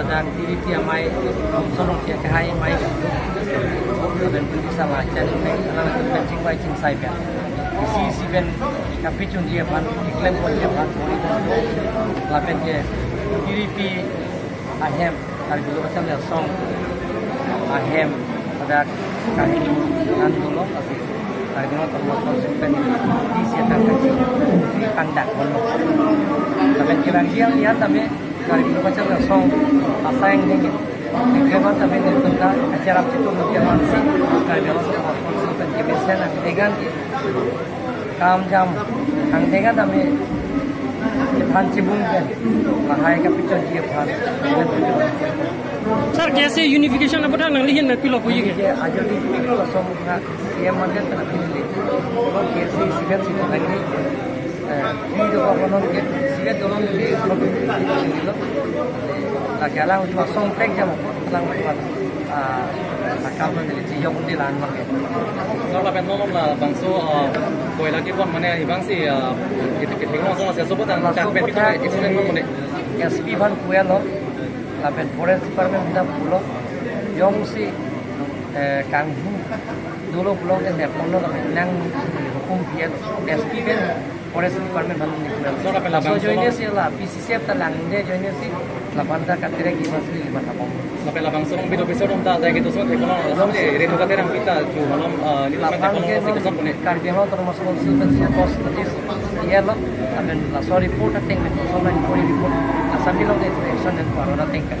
dan diri dia mai sono dia kahai mai dan bisa lah jadi anak kencing baik cing sai ben si ben kapicun dia pan iklim pun dia pan lapen dia diri pi ahem hari dulu macam dia song ahem pada kali nan dulu tapi hari dulu termasuk simpen di siaran kecil di kandak bono tapi kira dia lihat tapi hari dulu macam dia song asing dingin Ikleman tapi tentang acara itu mungkin masih kali dulu termasuk simpen kebiasaan dengan काम जाम अंगेगा तमे भान चिबुंग के महाय का पिक्चर जी भान सर कैसे यूनिफिकेशन अब थांग नंगली न पिलो पुई के आजो दी पिलो समुखा सीएम मंदिर तना पिले और कैसे सिगरेट सी नंगली फ्री जो बनन के सिगरेट दोनों के लोग पिलो ला गला उसमा सोंग पेक जाम तलांग काम में ले जियो मुंडी लान मांगे kalau lapen nomor lah bangso koi lagi pun mana ibang si itu kita tengok sama saya sebut dan pen itu excellent mana SP van kuya lo lapen forest department kita pulo yong si kanghu dulu pulo ke depono lapen nang hukum pian SP kan forest department van ni so joinnya si lah PCCF talang dia joinnya si lapan ta katire gimana sih lima tapong lapen labang sorong bido episode umta saya gitu so ekonomi sama deh redo katerang kita cu malam ni lapen ekonomi sekosan punya kardiano termasuk konsultan pos tetis iya lo lapen la sorry report ating met so lain report asam bilang itu action dan corona tingkat